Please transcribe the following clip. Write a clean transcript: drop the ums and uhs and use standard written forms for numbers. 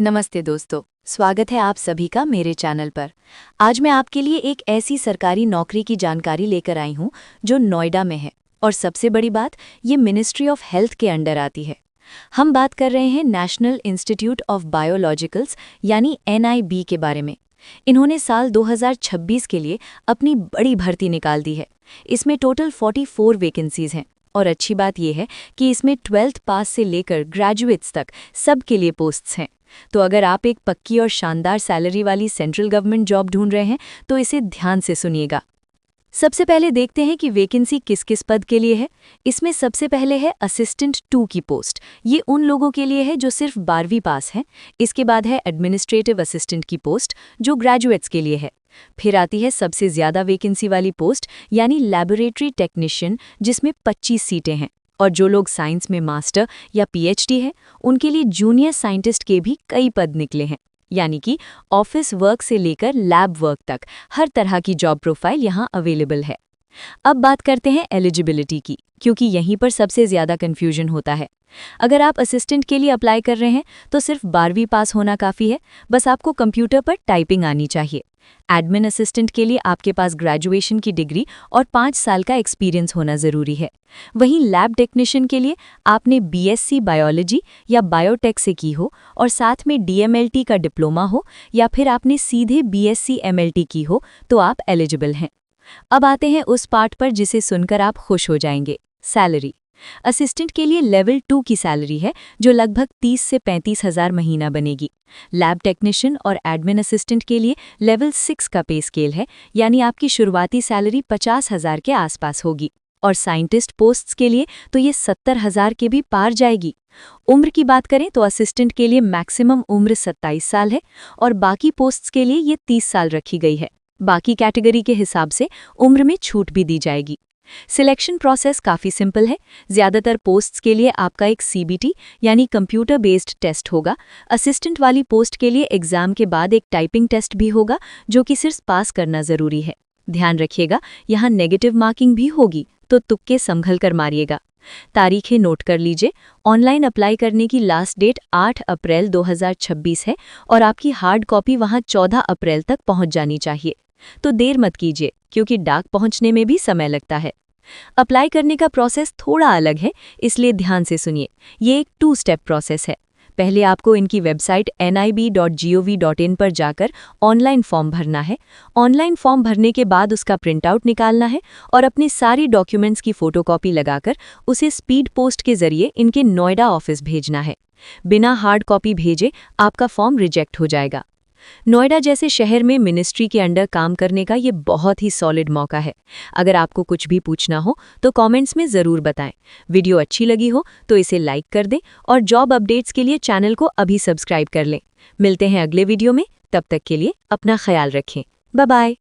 नमस्ते दोस्तों, स्वागत है आप सभी का मेरे चैनल पर। आज मैं आपके लिए एक ऐसी सरकारी नौकरी की जानकारी लेकर आई हूं जो नोएडा में है और सबसे बड़ी बात, ये मिनिस्ट्री ऑफ हेल्थ के अंडर आती है। हम बात कर रहे हैं नेशनल इंस्टीट्यूट ऑफ बायोलॉजिकल्स यानी NIB के बारे में। इन्होंने साल 2026 के लिए अपनी बड़ी भर्ती निकाल दी है। इसमें टोटल 44 वैकेंसीज हैं और अच्छी बात यह है कि इसमें 12th पास से लेकर ग्रेजुएट्स तक सबके लिए पोस्ट्स हैं। तो अगर आप एक पक्की और शानदार सैलरी वाली सेंट्रल गवर्नमेंट जॉब ढूंढ रहे हैं तो इसे ध्यान से सुनिएगा। सबसे पहले देखते हैं कि वैकेंसी किस किस पद के लिए है। इसमें सबसे पहले है असिस्टेंट 2 की पोस्ट। ये उन लोगों के लिए है जो सिर्फ 12वीं पास हैं। इसके बाद है एडमिनिस्ट्रेटिव असिस्टेंट की पोस्ट जो ग्रेजुएट्स के लिए है। फिर आती है सबसे ज़्यादा वैकेंसी वाली पोस्ट यानी लैबोरेटरी टेक्नीशियन, जिसमें 25 सीटें हैं। और जो लोग साइंस में मास्टर या PhD है उनके लिए जूनियर साइंटिस्ट के भी कई पद निकले हैं। यानी कि ऑफिस वर्क से लेकर लैब वर्क तक हर तरह की जॉब प्रोफाइल यहाँ अवेलेबल है। अब बात करते हैं एलिजिबिलिटी की, क्योंकि यहीं पर सबसे ज़्यादा कन्फ्यूजन होता है। अगर आप असिस्टेंट के लिए अप्लाई कर रहे हैं तो सिर्फ 12वीं पास होना काफ़ी है, बस आपको कंप्यूटर पर टाइपिंग आनी चाहिए। एडमिन असिस्टेंट के लिए आपके पास ग्रेजुएशन की डिग्री और 5 साल का एक्सपीरियंस होना ज़रूरी है। वहीं लैब टेक्नीशियन के लिए आपने BSc बायोलॉजी या बायोटेक से की हो और साथ में DMLT का डिप्लोमा हो या फिर आपने सीधे BSc MLT की हो तो आप एलिजिबल हैं। अब आते हैं उस पार्ट पर जिसे सुनकर आप खुश हो जाएंगे, सैलरी। असिस्टेंट के लिए लेवल 2 की सैलरी है जो लगभग 30 से 35 हज़ार महीना बनेगी। लैब टेक्नीशियन और एडमिन असिस्टेंट के लिए लेवल 6 का पे स्केल है, यानी आपकी शुरुआती सैलरी 50 हज़ार के आसपास होगी। और साइंटिस्ट पोस्ट्स के लिए तो ये 70 हज़ार के भी पार जाएगी। उम्र की बात करें तो असिस्टेंट के लिए मैक्सिमम उम्र 27 साल है और बाकी पोस्ट्स के लिए ये 30 साल रखी गई है। बाकी कैटेगरी के हिसाब से उम्र में छूट भी दी जाएगी। सिलेक्शन प्रोसेस काफ़ी सिंपल है। ज़्यादातर पोस्ट्स के लिए आपका एक CBT यानी कंप्यूटर बेस्ड टेस्ट होगा। असिस्टेंट वाली पोस्ट के लिए एग्ज़ाम के बाद एक टाइपिंग टेस्ट भी होगा जो कि सिर्फ पास करना ज़रूरी है। ध्यान रखिएगा, यहाँ नेगेटिव मार्किंग भी होगी तो तुक्के संभल कर मारिएगा। तारीखें नोट कर लीजिए। ऑनलाइन अप्लाई करने की लास्ट डेट 8 अप्रैल 2026 है और आपकी हार्ड कॉपी वहाँ 14 अप्रैल तक पहुँच जानी चाहिए। तो देर मत कीजिए क्योंकि डाक पहुँचने में भी समय लगता है। अप्लाई करने का प्रोसेस थोड़ा अलग है, इसलिए ध्यान से सुनिए। ये एक 2 स्टेप प्रोसेस है। पहले आपको इनकी वेबसाइट nib.gov.in पर जाकर ऑनलाइन फॉर्म भरना है। ऑनलाइन फॉर्म भरने के बाद उसका प्रिंटआउट निकालना है और अपने सारी डॉक्यूमेंट्स की फ़ोटोकॉपी लगाकर उसे स्पीड पोस्ट के ज़रिए इनके नोएडा ऑफिस भेजना है। बिना हार्ड कॉपी भेजे आपका फॉर्म रिजेक्ट हो जाएगा। नोएडा जैसे शहर में मिनिस्ट्री के अंडर काम करने का ये बहुत ही सॉलिड मौका है। अगर आपको कुछ भी पूछना हो तो कमेंट्स में ज़रूर बताएं। वीडियो अच्छी लगी हो तो इसे लाइक कर दें और जॉब अपडेट्स के लिए चैनल को अभी सब्सक्राइब कर लें। मिलते हैं अगले वीडियो में, तब तक के लिए अपना ख्याल रखें। Bye bye.